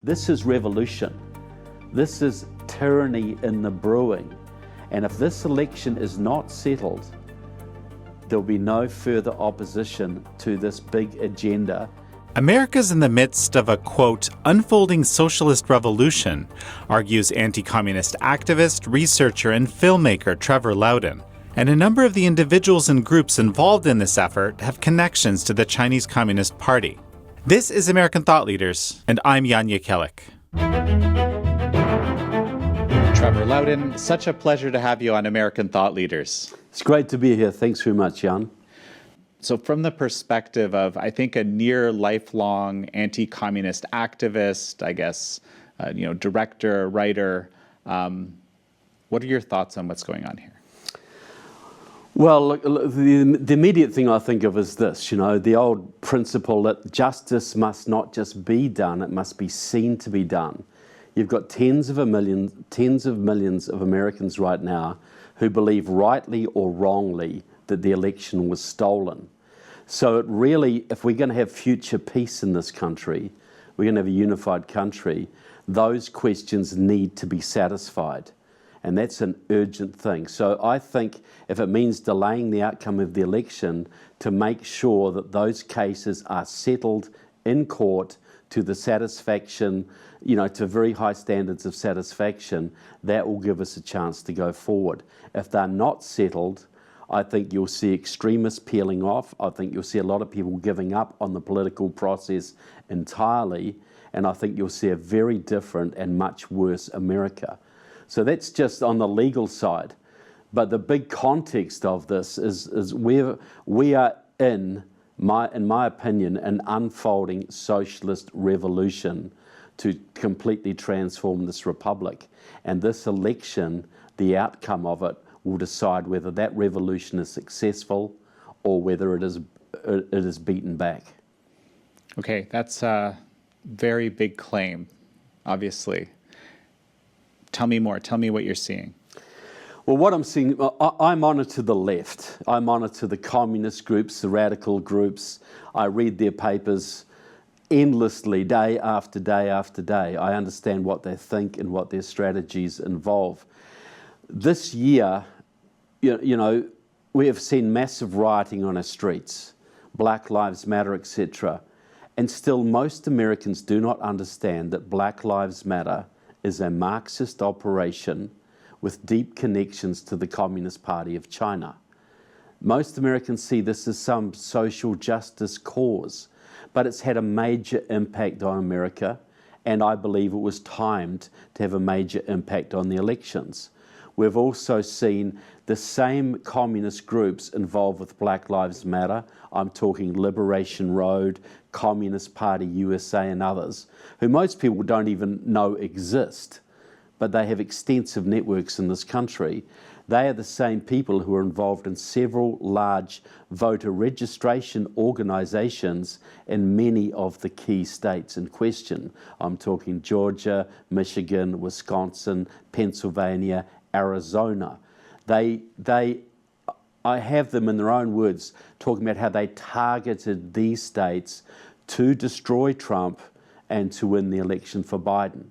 This is revolution. This is tyranny in the brewing. And if this election is not settled, there'll be no further opposition to this big agenda. America's in the midst of a, quote, unfolding socialist revolution, argues anti-communist activist, researcher, and filmmaker Trevor Loudon. And a number of the individuals and groups involved in this effort have connections to the Chinese Communist Party. This is American Thought Leaders, and I'm Jan Jekielek. Trevor Loudon, such a pleasure to have you on American Thought Leaders. It's great to be here. Thanks very much, Jan. So from the perspective of, I think, a near lifelong anti-communist activist, I guess, director, writer, what are your thoughts on what's going on here? Well, look, the immediate thing I think of is this, the old principle that justice must not just be done, it must be seen to be done. You've got tens of millions of Americans right now who believe rightly or wrongly that the election was stolen. So it really, if we're going to have future peace in this country, we're going to have a unified country, those questions need to be satisfied. And that's an urgent thing. So I think if it means delaying the outcome of the election to make sure that those cases are settled in court to the satisfaction, to very high standards of satisfaction, that will give us a chance to go forward. If they're not settled, I think you'll see extremists peeling off. I think you'll see a lot of people giving up on the political process entirely. And I think you'll see a very different and much worse America. So that's just on the legal side. But the big context of this is we are in my opinion, an unfolding socialist revolution to completely transform this republic. And this election, the outcome of it, will decide whether that revolution is successful or whether it is beaten back. Okay, that's a very big claim, obviously. Tell me more. Tell me what you're seeing. Well, what I'm seeing, I monitor the left. I monitor the communist groups, the radical groups. I read their papers endlessly, day after day after day. I understand what they think and what their strategies involve. This year, we have seen massive rioting on our streets, Black Lives Matter, etc. And still, most Americans do not understand that Black Lives Matter is a Marxist operation with deep connections to the Communist Party of China. Most Americans see this as some social justice cause, but it's had a major impact on America, and I believe it was timed to have a major impact on the elections. We've also seen the same communist groups involved with Black Lives Matter. I'm talking Liberation Road, Communist Party USA and others, who most people don't even know exist, but they have extensive networks in this country. They are the same people who are involved in several large voter registration organizations in many of the key states in question. I'm talking Georgia, Michigan, Wisconsin, Pennsylvania, Arizona. I have them in their own words talking about how they targeted these states to destroy Trump and to win the election for Biden.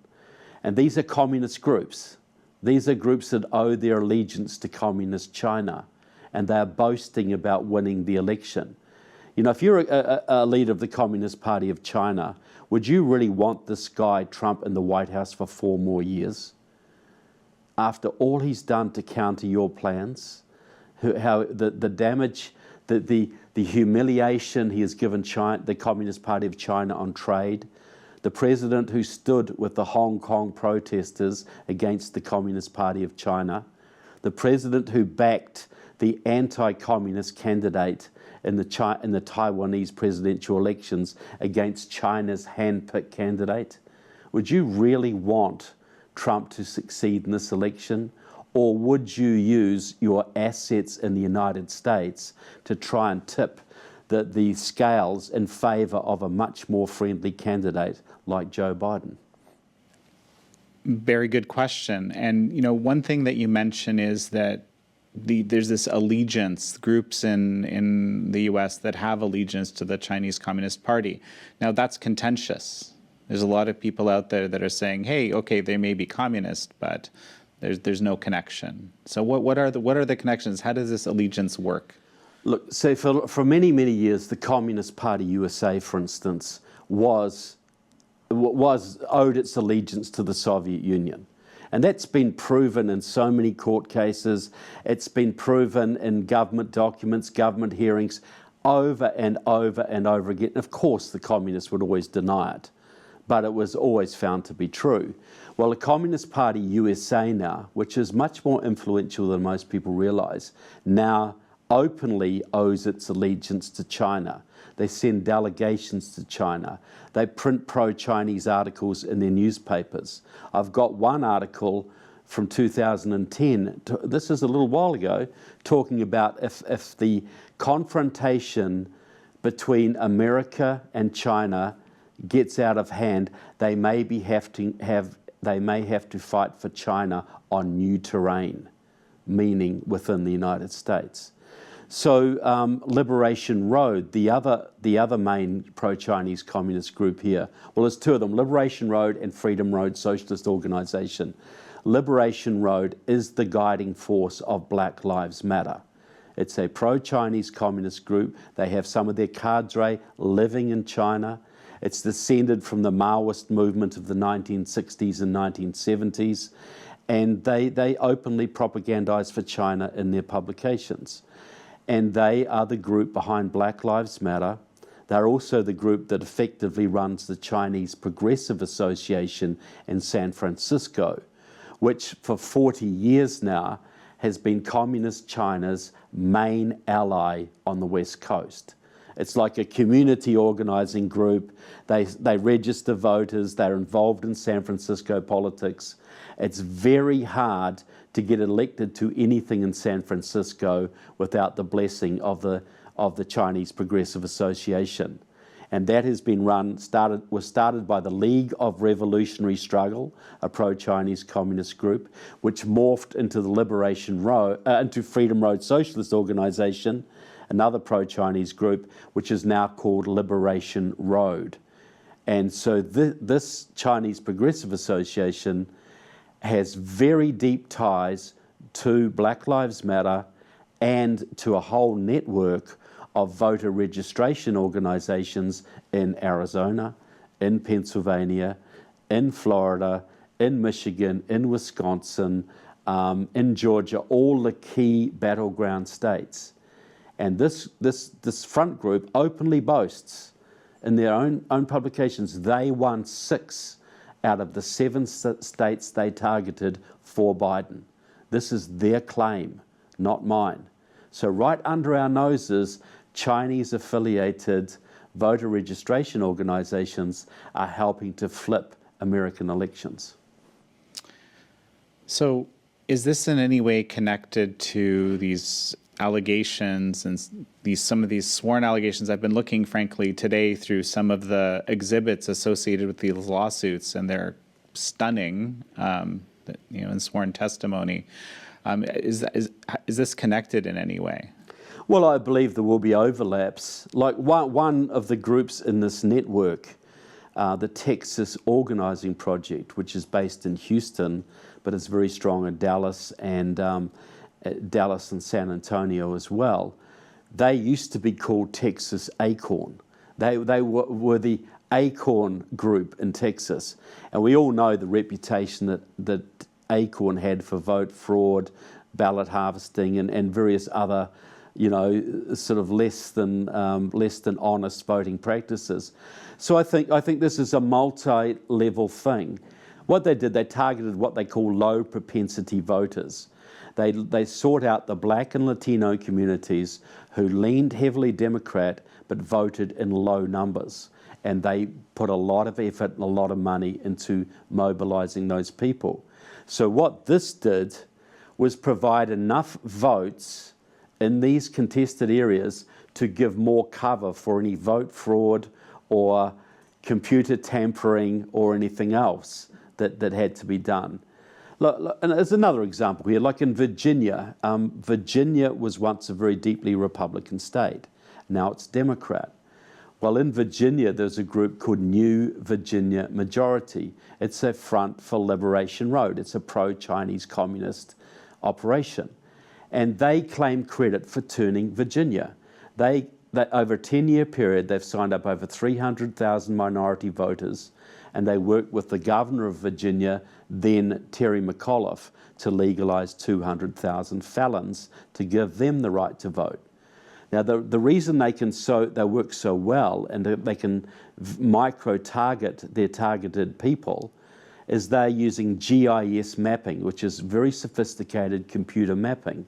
And these are communist groups. These are groups that owe their allegiance to communist China, and they are boasting about winning the election. If you're a leader of the Communist Party of China, would you really want this guy, Trump, in the White House for 4 more years? After all he's done to counter your plans, how the damage, the humiliation he has given China, the Communist Party of China on trade, the president who stood with the Hong Kong protesters against the Communist Party of China, the president who backed the anti-communist candidate in the Taiwanese presidential elections against China's hand-picked candidate. Would you really want Trump to succeed in this election? Or would you use your assets in the United States to try and tip the scales in favor of a much more friendly candidate like Joe Biden? Very good question. And, one thing that you mention is that there's this allegiance, groups in the U.S. that have allegiance to the Chinese Communist Party. Now, that's contentious. There's a lot of people out there that are saying, hey, okay, they may be communist, but there's no connection. So what are the connections? How does this allegiance work? Look, so for many, many years, the Communist Party USA, for instance, owed its allegiance to the Soviet Union. And that's been proven in so many court cases. It's been proven in government documents, government hearings, over and over and over again. Of course, the communists would always deny it, but it was always found to be true. Well, the Communist Party USA now, which is much more influential than most people realize, now openly owes its allegiance to China. They send delegations to China. They print pro-Chinese articles in their newspapers. I've got one article from 2010, this is a little while ago, talking about if the confrontation between America and China gets out of hand, they may have to fight for China on new terrain, meaning within the United States. So Liberation Road, the other main pro-Chinese communist group here, well, there's two of them, Liberation Road and Freedom Road Socialist Organization. Liberation Road is the guiding force of Black Lives Matter. It's a pro-Chinese communist group. They have some of their cadre living in China. It's descended from the Maoist movement of the 1960s and 1970s, and they openly propagandize for China in their publications. And they are the group behind Black Lives Matter. They're also the group that effectively runs the Chinese Progressive Association in San Francisco, which for 40 years now has been Communist China's main ally on the West Coast. It's like a community organizing group. They register voters. They're involved in San Francisco politics. It's very hard to get elected to anything in San Francisco without the blessing of the Chinese Progressive Association. And that has been was started by the League of Revolutionary Struggle, a pro-Chinese communist group, which morphed into the into Freedom Road Socialist Organization, another pro-Chinese group, which is now called Liberation Road. And so this Chinese Progressive Association has very deep ties to Black Lives Matter and to a whole network of voter registration organizations in Arizona, in Pennsylvania, in Florida, in Michigan, in Wisconsin, in Georgia, all the key battleground states. And this front group openly boasts in their own publications they won 6 out of the 7 states they targeted for Biden. This is their claim, not mine. So right under our noses, Chinese-affiliated voter registration organizations are helping to flip American elections. So is this in any way connected to these allegations and some of these sworn allegations? I've been looking, frankly, today through some of the exhibits associated with these lawsuits, and they're stunning, in sworn testimony. Is this connected in any way? Well, I believe there will be overlaps. Like one of the groups in this network, the Texas Organizing Project, which is based in Houston, but is very strong in Dallas and San Antonio as well. They used to be called Texas Acorn. They were the Acorn group in Texas. And we all know the reputation that Acorn had for vote fraud, ballot harvesting, and various other, sort of less than honest voting practices. So I think this is a multi-level thing. What they did, they targeted what they call low propensity voters. They sought out the Black and Latino communities who leaned heavily Democrat but voted in low numbers. And they put a lot of effort and a lot of money into mobilizing those people. So what this did was provide enough votes in these contested areas to give more cover for any vote fraud or computer tampering or anything else that had to be done. Look, and there's another example here, like in Virginia. Virginia was once a very deeply Republican state. Now it's Democrat. Well, in Virginia, there's a group called New Virginia Majority. It's a Front for Liberation Road. It's a pro-Chinese communist operation. And they claim credit for turning Virginia. They over a 10-year period, they've signed up over 300,000 minority voters, and they worked with the governor of Virginia, then Terry McAuliffe, to legalize 200,000 felons to give them the right to vote. Now, the reason they work so well and they can micro-target their targeted people is they're using GIS mapping, which is very sophisticated computer mapping.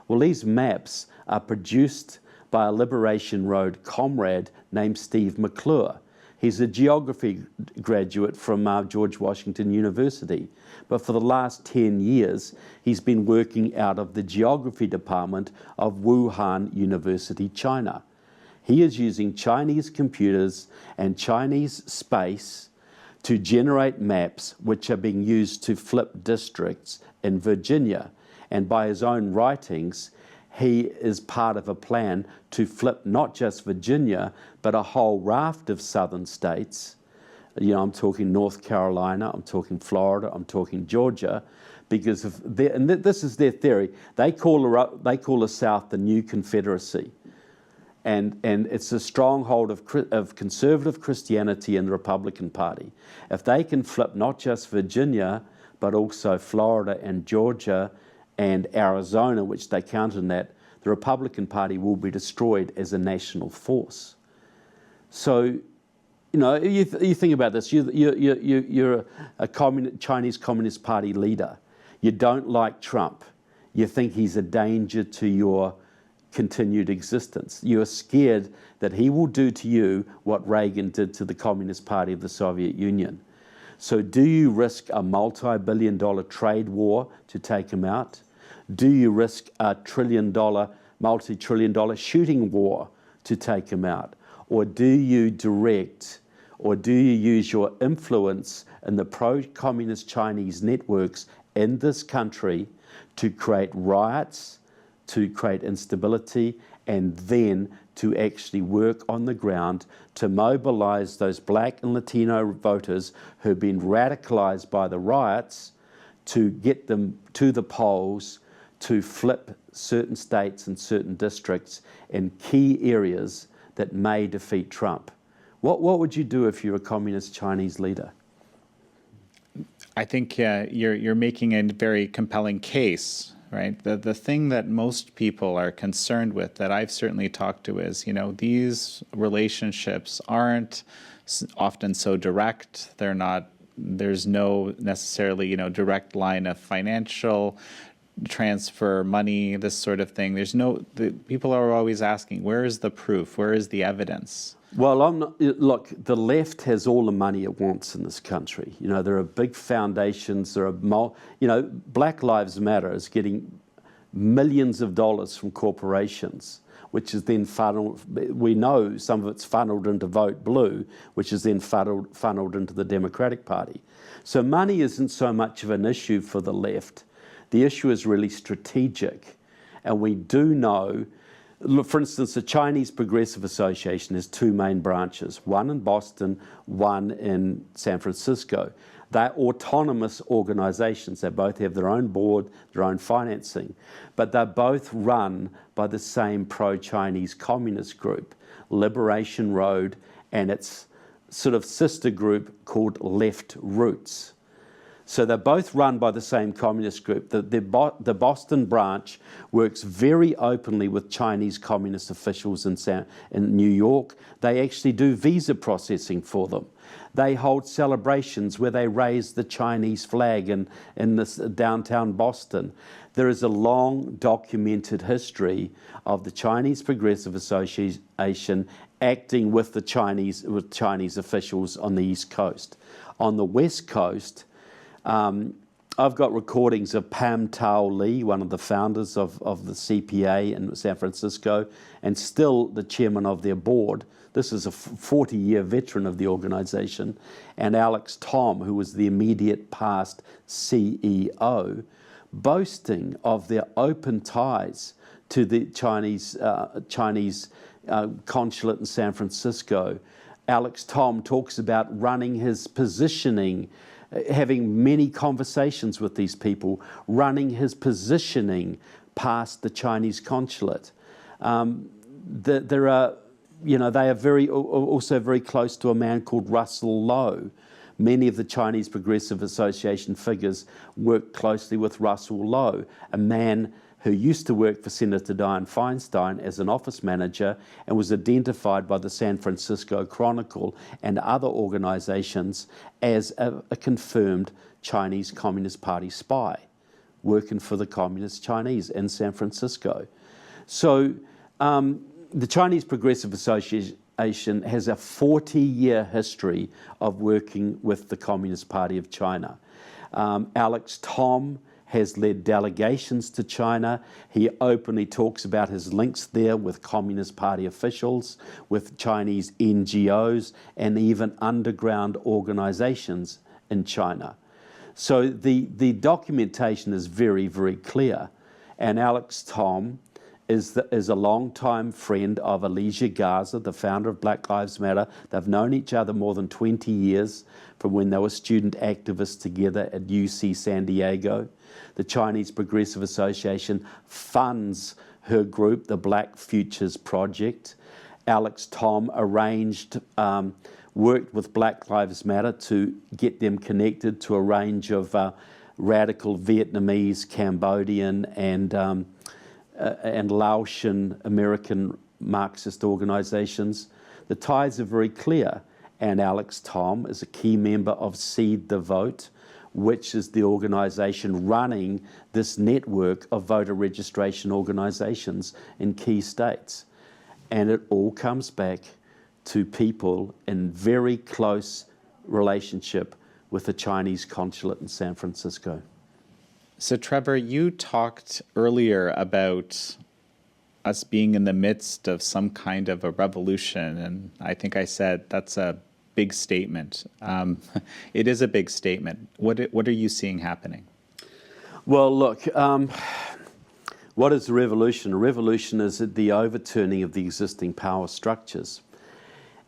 Well, these maps are produced by a Liberation Road comrade named Steve McClure. He's a geography graduate from George Washington University. But for the last 10 years, he's been working out of the geography department of Wuhan University, China. He is using Chinese computers and Chinese space to generate maps which are being used to flip districts in Virginia. And by his own writings, he is part of a plan to flip not just Virginia, but a whole raft of southern states. You know, I'm talking North Carolina, I'm talking Florida, I'm talking Georgia, because and this is their theory. They call the South the new Confederacy. And it's a stronghold of conservative Christianity in the Republican Party. If they can flip not just Virginia, but also Florida and Georgia and Arizona, which they count in that, the Republican Party will be destroyed as a national force. So, you know, you think about this. You're a Chinese Communist Party leader. You don't like Trump. You think he's a danger to your continued existence. You're scared that he will do to you what Reagan did to the Communist Party of the Soviet Union. So do you risk a multi-billion-dollar trade war to take him out? Do you risk a multi-trillion-dollar shooting war to take him out? Or do you use your influence in the pro-communist Chinese networks in this country to create riots, to create instability, and then to actually work on the ground to mobilize those black and Latino voters who've been radicalized by the riots to get them to the polls to flip certain states and certain districts in key areas that may defeat Trump? What would you do if you're a communist Chinese leader? I think you're making a very compelling case, right? The thing that most people are concerned with, that I've certainly talked to, is, you know, these relationships aren't often so direct. They're not. There's no necessarily, you know, direct line of financial transfer, money, this sort of thing. People are always asking, where is the proof? Where is the evidence? Well, look, the left has all the money it wants in this country. You know, there are big foundations, Black Lives Matter is getting millions of dollars from corporations, which is then funneled, we know some of it's funneled into Vote Blue, which is then funneled into the Democratic Party. So money isn't so much of an issue for the left. The issue is really strategic. And we do know, for instance, the Chinese Progressive Association has two main branches, one in Boston, one in San Francisco. They're autonomous organizations. They both have their own board, their own financing, but they're both run by the same pro-Chinese communist group, Liberation Road, and its sort of sister group called Left Roots. So they're both run by the same communist group. The Boston branch works very openly with Chinese communist officials in New York. They actually do visa processing for them. They hold celebrations where they raise the Chinese flag in this downtown Boston. There is a long documented history of the Chinese Progressive Association acting with the Chinese officials on the East Coast. On the West Coast, I've got recordings of Pam Tao Li, one of the founders of the CPA in San Francisco, and still the chairman of their board. This is a 40-year veteran of the organization, and Alex Tom, who was the immediate past CEO, boasting of their open ties to the Chinese consulate in San Francisco. Alex Tom talks about running his positioning, having many conversations with these people, running his positioning past the Chinese consulate. There are, they are also very close to a man called Russell Lowe. Many of the Chinese Progressive Association figures work closely with Russell Lowe, a man who used to work for Senator Dianne Feinstein as an office manager and was identified by the San Francisco Chronicle and other organizations as a confirmed Chinese Communist Party spy, working for the Communist Chinese in San Francisco. So the Chinese Progressive Association has a 40-year history of working with the Communist Party of China. Alex Tom has led delegations to China. He openly talks about his links there with Communist Party officials, with Chinese NGOs, and even underground organizations in China. So the documentation is very, very clear. And Alex Tom is a long-time friend of Alicia Garza, the founder of Black Lives Matter. They've known each other more than 20 years from when they were student activists together at UC San Diego. The Chinese Progressive Association funds her group, the Black Futures Project. Alex Tom worked with Black Lives Matter to get them connected to a range of radical Vietnamese, Cambodian, and Laotian American Marxist organizations. The ties are very clear, and Alex Tom is a key member of Seed the Vote, which is the organization running this network of voter registration organizations in key states. And it all comes back to people in very close relationship with the Chinese consulate in San Francisco. So Trevor, you talked earlier about us being in the midst of some kind of a revolution, and I think I said that's a big statement. It is a big statement. What are you seeing happening? Well, look, what is a revolution? A revolution is the overturning of the existing power structures.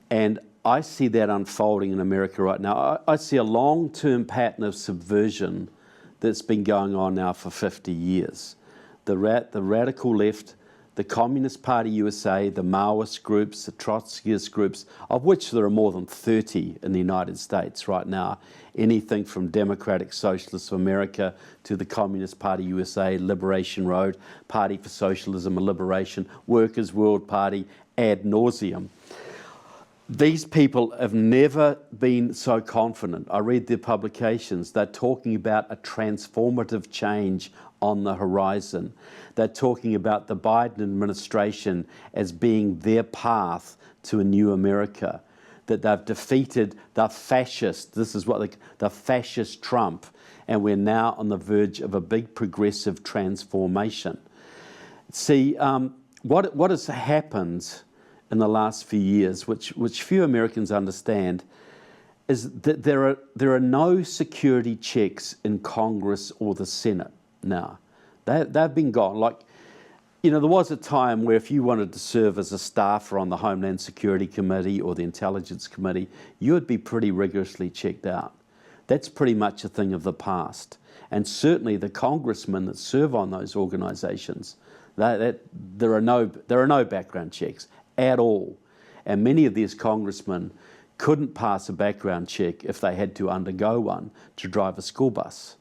And I see that unfolding in America right now. I see a long-term pattern of subversion that's been going on now for 50 years. The radical left, the Communist Party USA, the Maoist groups, the Trotskyist groups, of which there are more than 30 in the United States right now, anything from Democratic Socialists of America to the Communist Party USA, Liberation Road, Party for Socialism and Liberation, Workers' World Party, ad nauseum. These people have never been so confident. I read their publications. They're talking about a transformative change on the horizon. They're talking about the Biden administration as being their path to a new America, that they've defeated the fascist, the fascist Trump, and we're now on the verge of a big progressive transformation. See, what has happened in the last few years, which few Americans understand, is that there are no security checks in Congress or the Senate now. They've been gone. Like, there was a time where if you wanted to serve as a staffer on the Homeland Security Committee or the Intelligence Committee, you would be pretty rigorously checked out. That's pretty much a thing of the past. And certainly the congressmen that serve on those organizations, there are no background checks at all. And many of these congressmen couldn't pass a background check if they had to undergo one to drive a school bus.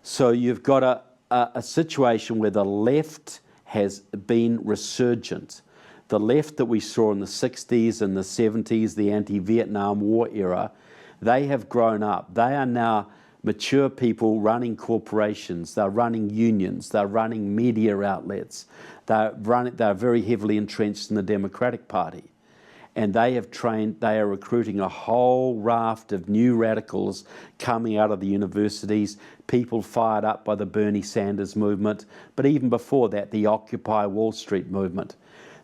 So you've got a situation where the left has been resurgent. The left that we saw in the 60s and the 70s, the anti-Vietnam War era, they have grown up. They are now mature people running corporations, they're running unions, they're running media outlets, they're very heavily entrenched in the Democratic Party. And they are recruiting a whole raft of new radicals coming out of the universities, people fired up by the Bernie Sanders movement, but even before that, the Occupy Wall Street movement.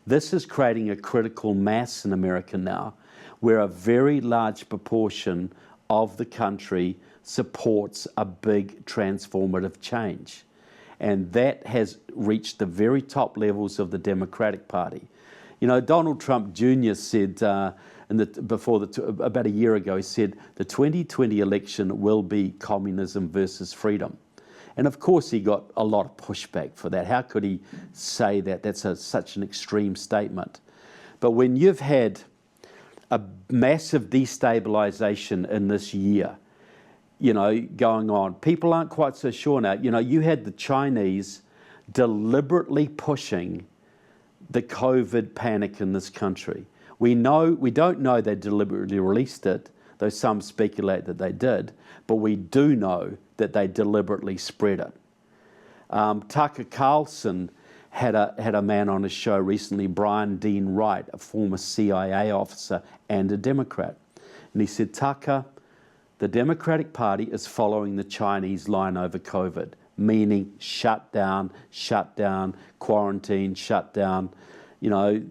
This is creating a critical mass in America now, where a very large proportion of the country supports a big transformative change. And that has reached the very top levels of the Democratic Party. You know, Donald Trump Jr. said about a year ago, he said the 2020 election will be communism versus freedom. And of course he got a lot of pushback for that. How could he say that? That's such an extreme statement. But when you've had a massive destabilization in this year, you know, going on, people aren't quite so sure now. You know, you had the Chinese deliberately pushing the COVID panic in this country. We don't know they deliberately released it, though some speculate that they did, but we do know that they deliberately spread it. Tucker Carlson had a man on his show recently, Brian Dean Wright, a former CIA officer and a Democrat. And he said, Tucker, the Democratic Party is following the Chinese line over COVID, meaning shut down, quarantine, shut down, you know.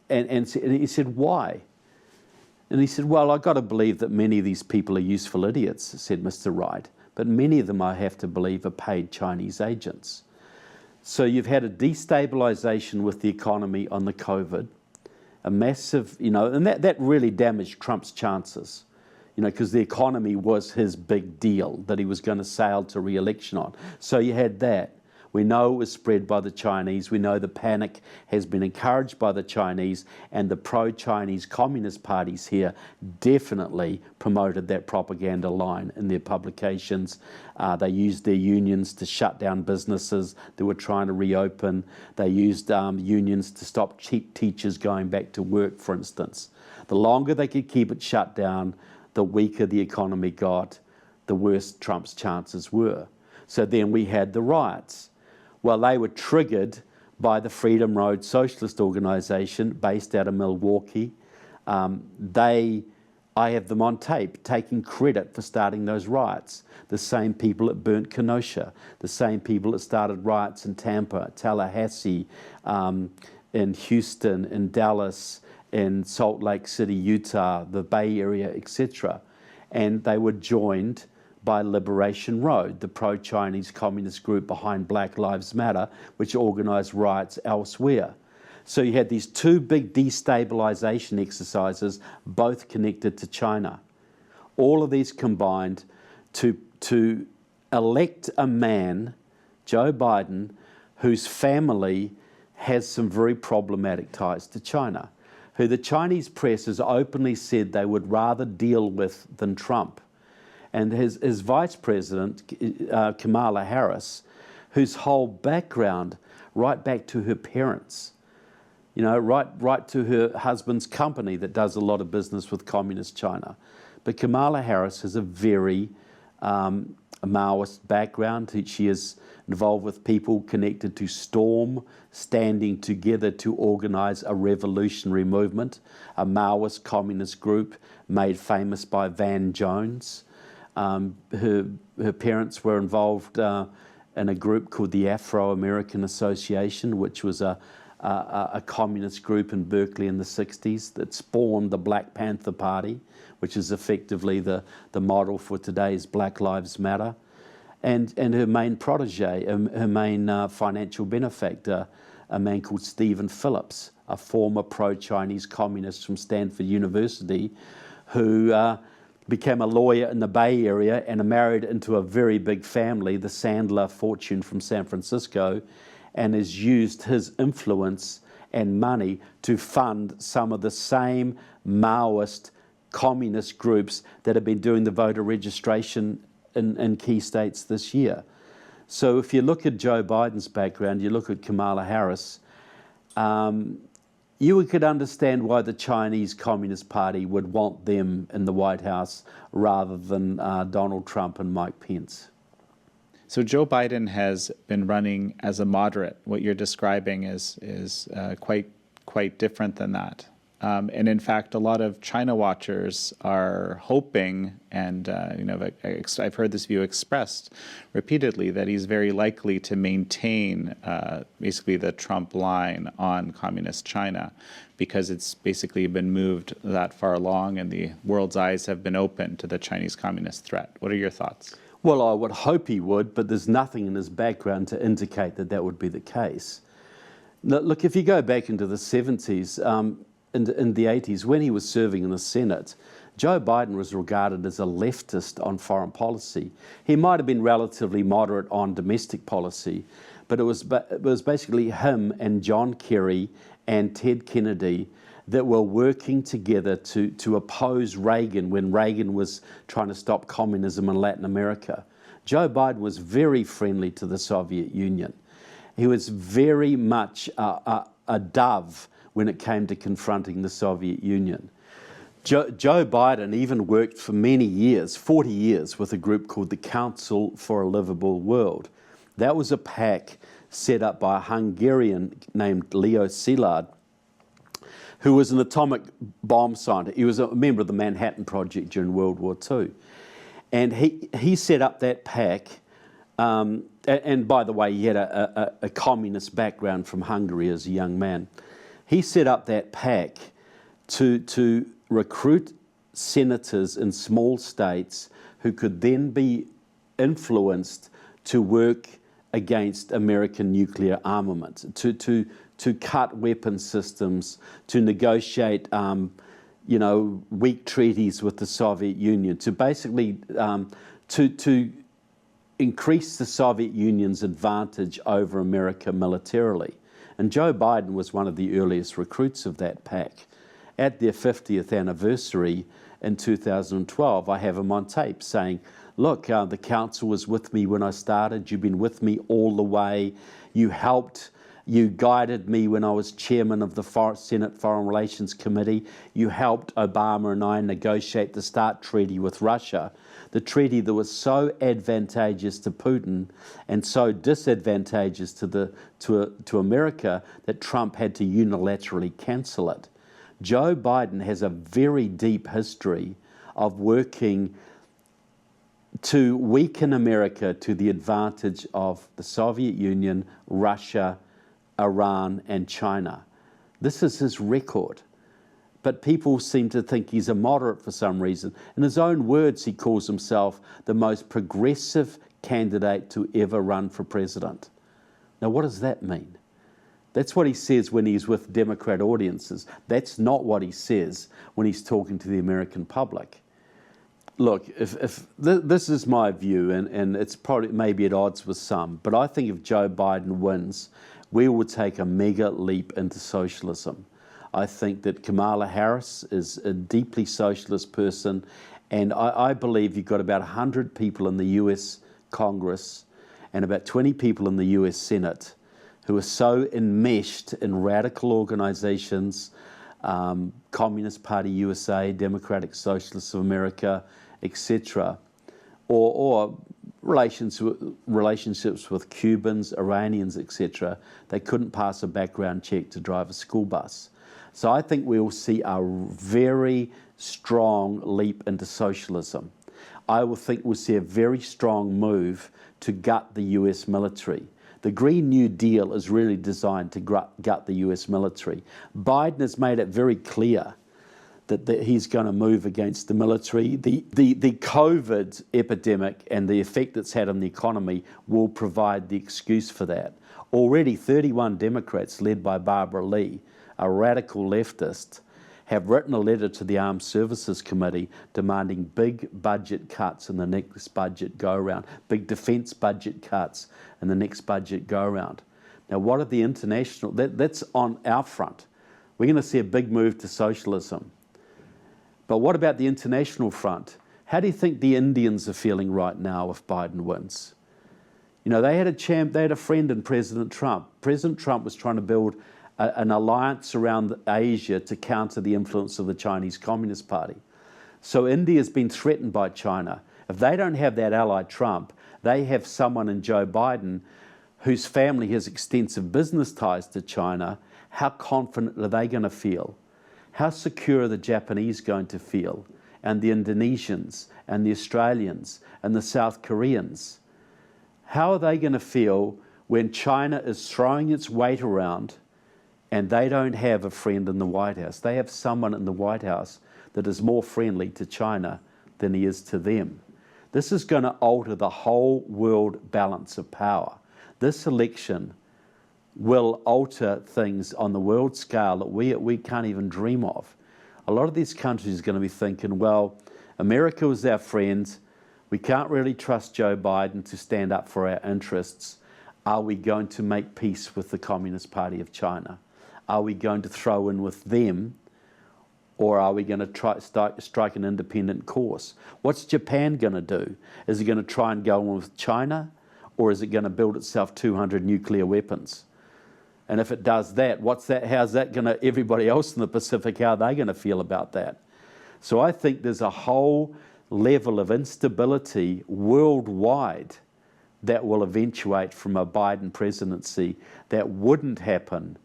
And he said, why? And he said, well, I've got to believe that many of these people are useful idiots, said Mr. Wright, but many of them, I have to believe, are paid Chinese agents. So you've had a destabilization with the economy on the COVID, a massive, you know, and that really damaged Trump's chances, you know, because the economy was his big deal that he was going to sail to re-election on. So you had that. We know it was spread by the Chinese. We know the panic has been encouraged by the Chinese, and the pro-Chinese communist parties here definitely promoted that propaganda line in their publications. They used their unions to shut down businesses that were trying to reopen. They used unions to stop teachers going back to work, for instance. The longer they could keep it shut down, the weaker the economy got, the worse Trump's chances were. So then we had the riots. Well, they were triggered by the Freedom Road Socialist Organization based out of Milwaukee. I have them on tape taking credit for starting those riots. The same people that burnt Kenosha, the same people that started riots in Tampa, Tallahassee, in Houston, in Dallas, in Salt Lake City, Utah, the Bay Area, etc. And they were joined by Liberation Road, the pro-Chinese communist group behind Black Lives Matter, which organized riots elsewhere. So you had these two big destabilization exercises, both connected to China. All of these combined to elect a man, Joe Biden, whose family has some very problematic ties to China, who the Chinese press has openly said they would rather deal with than Trump. And his vice president, Kamala Harris, whose whole background, right back to her parents, you know, right to her husband's company that does a lot of business with communist China. But Kamala Harris has a very Maoist background. She is involved with people connected to Storm, standing together to organize a revolutionary movement, a Maoist communist group made famous by Van Jones. Her parents were involved in a group called the Afro-American Association, which was a communist group in Berkeley in the 60s that spawned the Black Panther Party, which is effectively the model for today's Black Lives Matter. And her main protege, her main financial benefactor, a man called Stephen Phillips, a former pro-Chinese communist from Stanford University, who became a lawyer in the Bay Area and married into a very big family, the Sandler fortune from San Francisco, and has used his influence and money to fund some of the same Maoist communist groups that have been doing the voter registration in key states this year. So if you look at Joe Biden's background, you look at Kamala Harris, you could understand why the Chinese Communist Party would want them in the White House rather than Donald Trump and Mike Pence. So Joe Biden has been running as a moderate. What you're describing is quite different than that. And in fact, a lot of China watchers are hoping, and I've heard this view expressed repeatedly, that he's very likely to maintain basically the Trump line on communist China, because it's basically been moved that far along and the world's eyes have been opened to the Chinese communist threat. What are your thoughts? Well, I would hope he would, but there's nothing in his background to indicate that that would be the case. Look, if you go back into the 70s, in the 80s, when he was serving in the Senate, Joe Biden was regarded as a leftist on foreign policy. He might have been relatively moderate on domestic policy, but it was basically him and John Kerry and Ted Kennedy that were working together to oppose Reagan when Reagan was trying to stop communism in Latin America. Joe Biden was very friendly to the Soviet Union. He was very much a dove when it came to confronting the Soviet Union. Joe Biden even worked for many years, 40 years, with a group called the Council for a Livable World. That was a PAC set up by a Hungarian named Leo Szilard, who was an atomic bomb scientist. He was a member of the Manhattan Project during World War II. And he set up that PAC. And by the way, he had a communist background from Hungary as a young man. He set up that PAC to recruit senators in small states who could then be influenced to work against American nuclear armament, to cut weapon systems, to negotiate weak treaties with the Soviet Union, to basically to increase the Soviet Union's advantage over America militarily. And Joe Biden was one of the earliest recruits of that PAC. At their 50th anniversary in 2012, I have him on tape saying, look, the council was with me when I started. You've been with me all the way. You helped. You guided me when I was chairman of the Senate Foreign Relations Committee. You helped Obama and I negotiate the START treaty with Russia, the treaty that was so advantageous to Putin and so disadvantageous to America that Trump had to unilaterally cancel it. Joe Biden has a very deep history of working to weaken America to the advantage of the Soviet Union, Russia, Iran, and China. This is his record. But people seem to think he's a moderate for some reason. In his own words, he calls himself the most progressive candidate to ever run for president. Now, what does that mean? That's what he says when he's with Democrat audiences. That's not what he says when he's talking to the American public. Look, if this is my view, and it's probably maybe at odds with some, but I think if Joe Biden wins, we will take a mega leap into socialism. I think that Kamala Harris is a deeply socialist person, and I believe you've got about 100 people in the US Congress and about 20 people in the US Senate who are so enmeshed in radical organizations, Communist Party USA, Democratic Socialists of America, etc., or relationships with Cubans, Iranians, etc., they couldn't pass a background check to drive a school bus. So I think we will see a very strong leap into socialism. I will think we'll see a very strong move to gut the US military. The Green New Deal is really designed to gut the US military. Biden has made it very clear that he's going to move against the military. The COVID epidemic and the effect it's had on the economy will provide the excuse for that. Already 31 Democrats, led by Barbara Lee, a radical leftist, have written a letter to the Armed Services Committee demanding big budget cuts in the next budget go-around, big defence budget cuts in the next budget go-around. Now, what are the international... That's on our front. We're going to see a big move to socialism. But what about the international front? How do you think the Indians are feeling right now if Biden wins? You know, they had a friend in President Trump. President Trump was trying to build an alliance around Asia to counter the influence of the Chinese Communist Party. So India's been threatened by China. If they don't have that ally Trump, they have someone in Joe Biden whose family has extensive business ties to China. How confident are they going to feel? How secure are the Japanese going to feel? And the Indonesians, and the Australians, and the South Koreans? How are they going to feel when China is throwing its weight around and they don't have a friend in the White House? They have someone in the White House that is more friendly to China than he is to them. This is going to alter the whole world balance of power. This election will alter things on the world scale that we can't even dream of. A lot of these countries are going to be thinking, well, America was our friend. We can't really trust Joe Biden to stand up for our interests. Are we going to make peace with the Communist Party of China? Are we going to throw in with them? Or are we going to strike an independent course? What's Japan going to do? Is it going to try and go on with China? Or is it going to build itself 200 nuclear weapons? And if it does that, how's that going to, everybody else in the Pacific, how are they going to feel about that? So I think there's a whole level of instability worldwide that will eventuate from a Biden presidency that wouldn't happen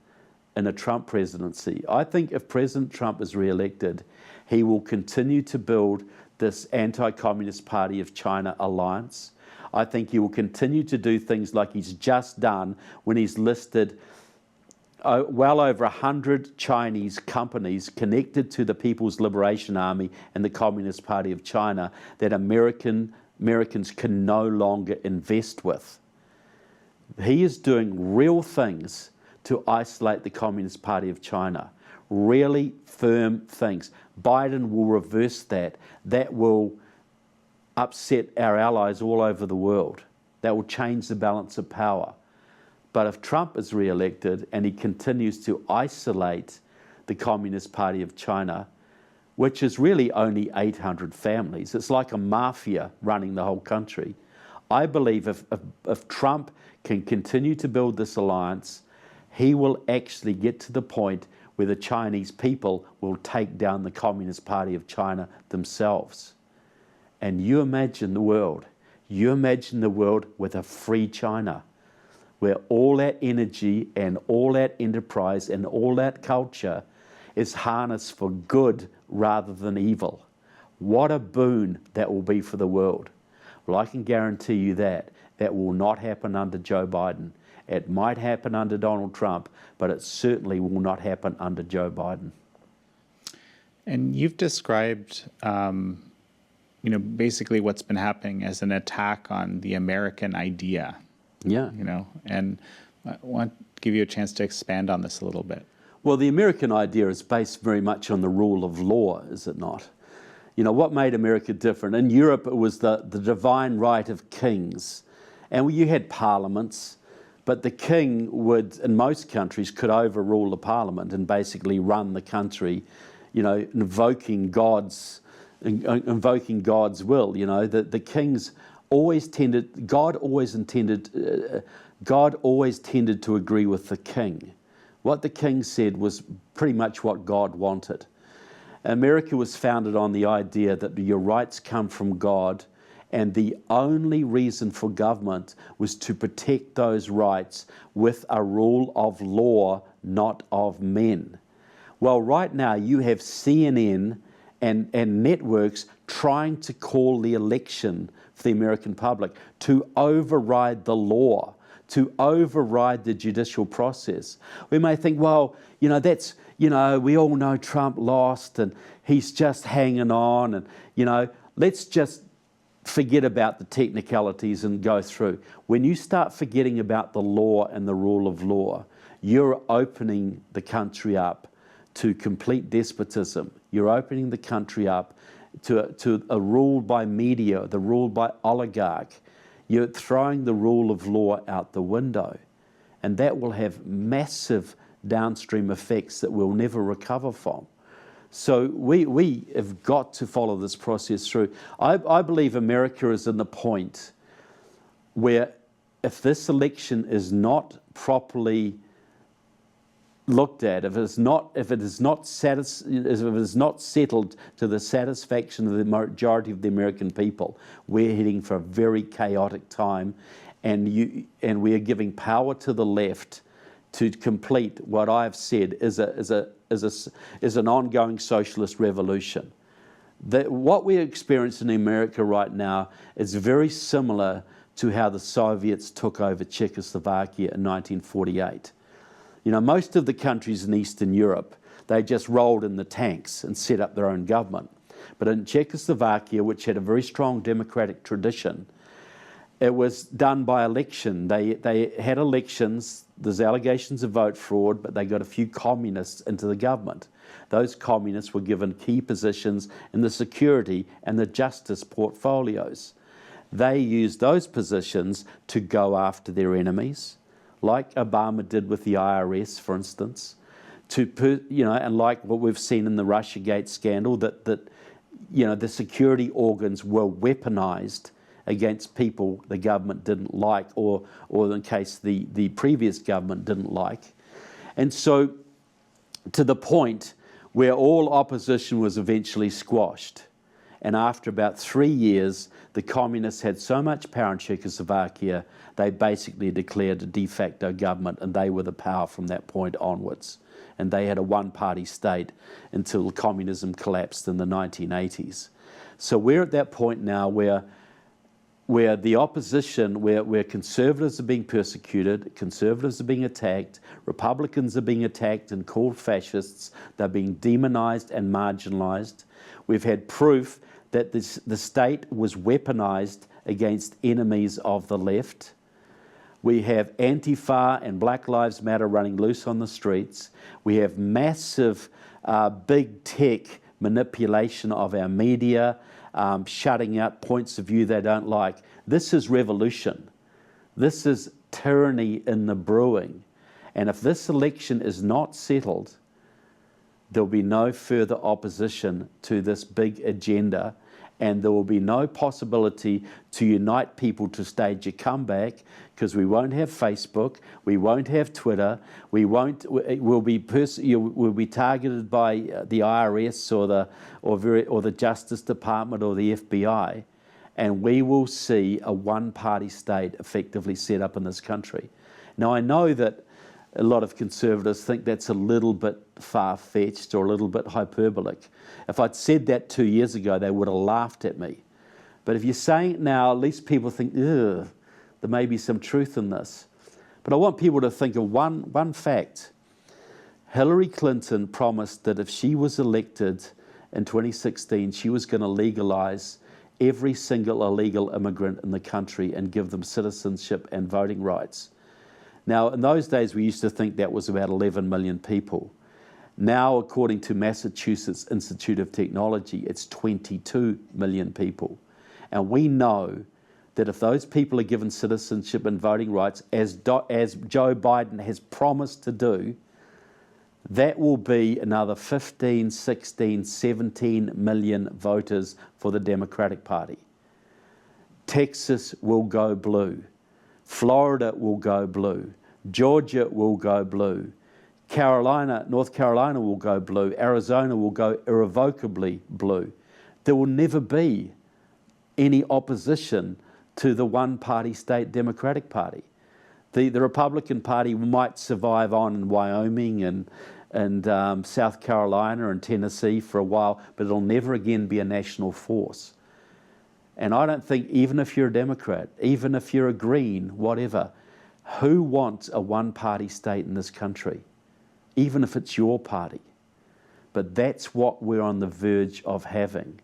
in a Trump presidency. I think if President Trump is re-elected, he will continue to build this anti-Communist Party of China alliance. I think he will continue to do things like he's just done when he's listed well over 100 Chinese companies connected to the People's Liberation Army and the Communist Party of China that Americans can no longer invest with. He is doing real things to isolate the Communist Party of China, really firm things. Biden will reverse that. That will upset our allies all over the world. That will change the balance of power. But if Trump is re-elected and he continues to isolate the Communist Party of China, which is really only 800 families, it's like a mafia running the whole country. I believe if Trump can continue to build this alliance, he will actually get to the point where the Chinese people will take down the Communist Party of China themselves. And you imagine the world with a free China, where all that energy and all that enterprise and all that culture is harnessed for good rather than evil. What a boon that will be for the world. Well, I can guarantee you that will not happen under Joe Biden. It might happen under Donald Trump, but it certainly will not happen under Joe Biden. And you've described, basically what's been happening as an attack on the American idea. Yeah. And I want to give you a chance to expand on this a little bit. Well, the American idea is based very much on the rule of law, is it not? What made America different? In Europe, it was the divine right of kings. And you had parliaments, but the king would, in most countries, could overrule the parliament and basically run the country, invoking God's will. The kings always tended, God always tended to agree with the king. What the king said was pretty much what God wanted. America was founded on the idea that your rights come from God, and the only reason for government was to protect those rights with a rule of law, not of men. Well, right now you have CNN and networks trying to call the election for the American public to override the law, to override the judicial process. We may think, well, we all know Trump lost and he's just hanging on and, let's just forget about the technicalities and go through. When you start forgetting about the law and the rule of law, you're opening the country up to complete despotism. You're opening the country up to a rule by media, the rule by oligarch. You're throwing the rule of law out the window. And that will have massive downstream effects that we'll never recover from. So we have got to follow this process through. I believe America is in the point where if this election is not properly looked at, if it is not settled to the satisfaction of the majority of the American people, we're heading for a very chaotic time, and we are giving power to the left to complete what I've said is an ongoing socialist revolution. What we're experiencing in America right now is very similar to how the Soviets took over Czechoslovakia in 1948. Most of the countries in Eastern Europe, they just rolled in the tanks and set up their own government. But in Czechoslovakia, which had a very strong democratic tradition, It was done by election. They had elections. There's allegations of vote fraud, but they got a few communists into the government. Those communists were given key positions in the security and the justice portfolios. They used those positions to go after their enemies, like Obama did with the IRS, for instance, and like what we've seen in the Russiagate scandal, that the security organs were weaponized against people the government didn't like, or in case the previous government didn't like. And so to the point where all opposition was eventually squashed. And after about 3 years, the communists had so much power in Czechoslovakia, they basically declared a de facto government, and they were the power from that point onwards. And they had a one-party state until communism collapsed in the 1980s. So we're at that point now where the opposition, where conservatives are being persecuted, conservatives are being attacked, Republicans are being attacked and called fascists, they're being demonized and marginalized. We've had proof that the state was weaponized against enemies of the left. We have Antifa and Black Lives Matter running loose on the streets. We have massive big tech manipulation of our media, shutting out points of view they don't like. This is revolution. This is tyranny in the brewing. And if this election is not settled, there'll be no further opposition to this big agenda, and there will be no possibility to unite people to stage a comeback, because we won't have Facebook, we won't have Twitter, we'll be targeted by the IRS or the Justice Department or the FBI, and we will see a one-party state effectively set up in this country. Now, I know that a lot of conservatives think that's a little bit far-fetched or a little bit hyperbolic. If I'd said that 2 years ago, they would have laughed at me. But if you're saying it now, at least people think, ugh, there may be some truth in this. But I want people to think of one fact. Hillary Clinton promised that if she was elected in 2016, she was going to legalize every single illegal immigrant in the country and give them citizenship and voting rights. Now, in those days, we used to think that was about 11 million people. Now, according to Massachusetts Institute of Technology, it's 22 million people. And we know that if those people are given citizenship and voting rights, as Joe Biden has promised to do, that will be another 15, 16, 17 million voters for the Democratic Party. Texas will go blue. Florida will go blue. Georgia will go blue. North Carolina will go blue. Arizona will go irrevocably blue. There will never be any opposition to the one-party state Democratic Party. The Republican Party might survive on in Wyoming and South Carolina and Tennessee for a while, but it'll never again be a national force. And I don't think, even if you're a Democrat, even if you're a Green, whatever, who wants a one-party state in this country? Even if it's your party. But that's what we're on the verge of having.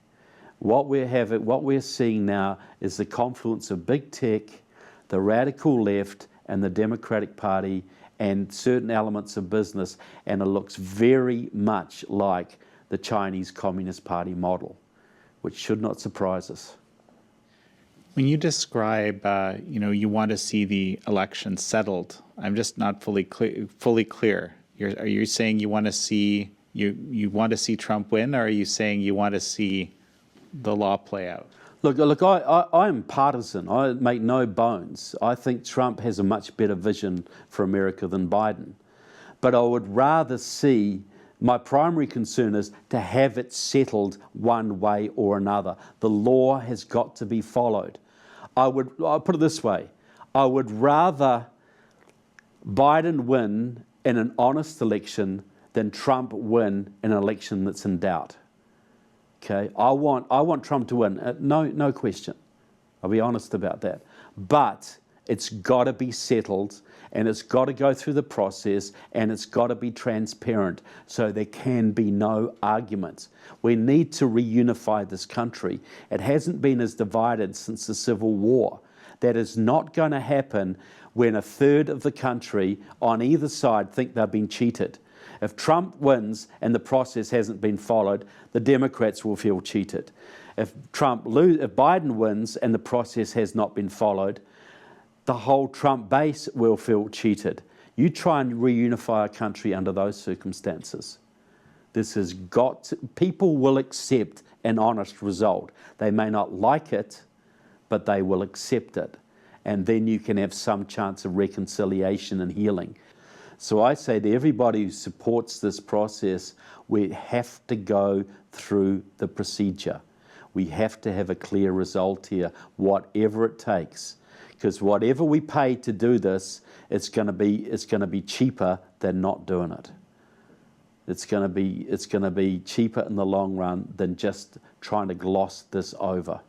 What we're seeing now is the confluence of big tech, the radical left, and the Democratic Party, and certain elements of business, and it looks very much like the Chinese Communist Party model, which should not surprise us. When you describe, you want to see the election settled, I'm just not fully clear. Are you saying you want to see Trump win, or are you saying you want to see the law play out? Look, I'm partisan. I make no bones. I think Trump has a much better vision for America than Biden. But I would rather see, my primary concern is to have it settled one way or another. The law has got to be followed. I'll put it this way. I would rather Biden win in an honest election than Trump win in an election that's in doubt. Okay, I want Trump to win, no question. I'll be honest about that. But it's got to be settled, and it's got to go through the process, and it's got to be transparent, so there can be no arguments. We need to reunify this country. It hasn't been as divided since the Civil War. That is not going to happen when a third of the country on either side think they've been cheated. If Trump wins and the process hasn't been followed, the Democrats will feel cheated. If Biden wins and the process has not been followed, the whole Trump base will feel cheated. You try and reunify a country under those circumstances. This has got to, people will accept an honest result. They may not like it, but they will accept it. And then you can have some chance of reconciliation and healing. So I say to everybody who supports this process, we have to go through the procedure. We have to have a clear result here, whatever it takes. Because whatever we pay to do this, it's going to be cheaper than not doing it. It's going to be cheaper in the long run than just trying to gloss this over.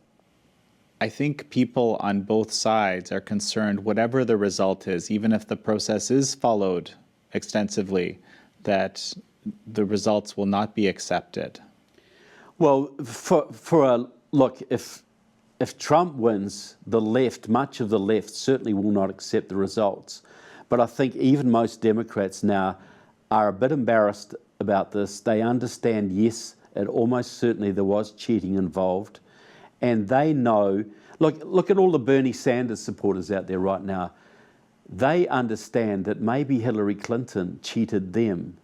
I think people on both sides are concerned, whatever the result is, even if the process is followed extensively, that the results will not be accepted. Well, look, if Trump wins, the left, much of the left, certainly will not accept the results. But I think even most Democrats now are a bit embarrassed about this. They understand, yes, it almost certainly there was cheating involved. And they know, look at all the Bernie Sanders supporters out there right now. They understand that maybe Hillary Clinton cheated them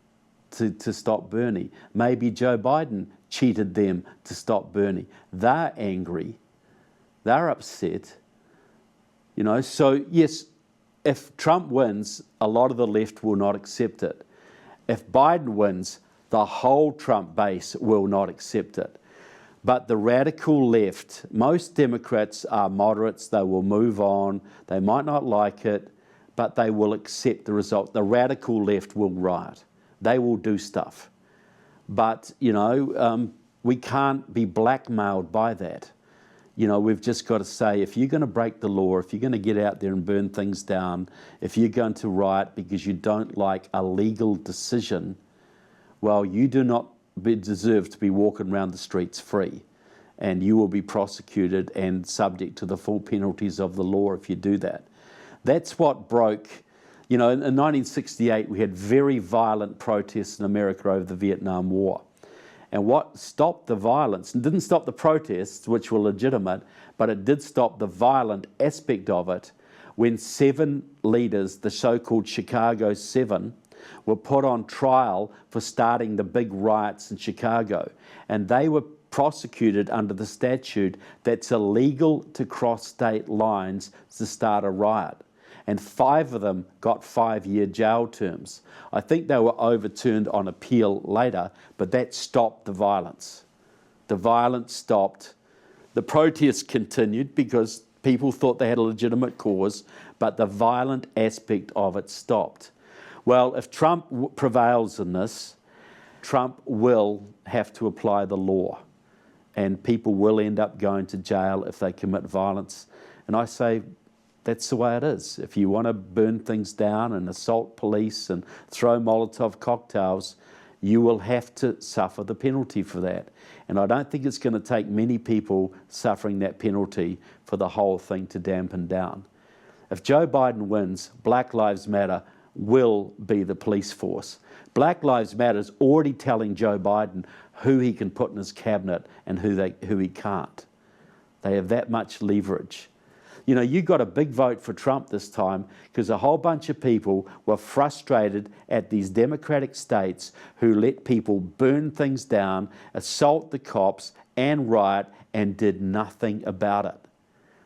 to stop Bernie. Maybe Joe Biden cheated them to stop Bernie. They're angry. They're upset. You know, so yes, if Trump wins, a lot of the left will not accept it. If Biden wins, the whole Trump base will not accept it. But the radical left, most Democrats are moderates, they will move on, they might not like it, but they will accept the result. The radical left will riot. They will do stuff. But, you know, we can't be blackmailed by that. You know, we've just got to say, if you're going to break the law, if you're going to get out there and burn things down, if you're going to riot because you don't like a legal decision, well, you do not deserve to be walking around the streets free. And you will be prosecuted and subject to the full penalties of the law if you do that. That's what broke, you know, in 1968 we had very violent protests in America over the Vietnam War. And what stopped the violence, and didn't stop the protests, which were legitimate, but it did stop the violent aspect of it when 7 leaders, the so-called Chicago 7, were put on trial for starting the big riots in Chicago. And they were prosecuted under the statute that's illegal to cross state lines to start a riot. And 5 of them got 5-year jail terms. I think they were overturned on appeal later, but that stopped the violence. The violence stopped. The protests continued because people thought they had a legitimate cause, but the violent aspect of it stopped. Well, if Trump prevails in this, Trump will have to apply the law, and people will end up going to jail if they commit violence. And I say, that's the way it is. If you want to burn things down and assault police and throw Molotov cocktails, you will have to suffer the penalty for that. And I don't think it's going to take many people suffering that penalty for the whole thing to dampen down. If Joe Biden wins, Black Lives Matter will be the police force. Black Lives Matter is already telling Joe Biden who he can put in his cabinet and who he can't. They have that much leverage. You know, you got a big vote for Trump this time because a whole bunch of people were frustrated at these Democratic states who let people burn things down, assault the cops, and riot, and did nothing about it.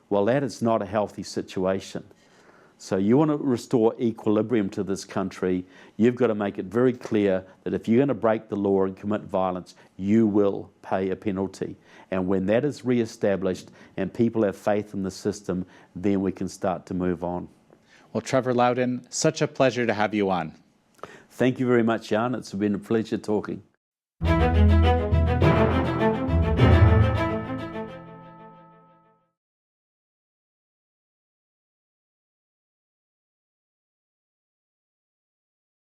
Well, that is not a healthy situation. So you want to restore equilibrium to this country, you've got to make it very clear that if you're going to break the law and commit violence, you will pay a penalty. And when that is re-established and people have faith in the system, then we can start to move on. Well, Trevor Loudon, such a pleasure to have you on. Thank you very much, Jan. It's been a pleasure talking.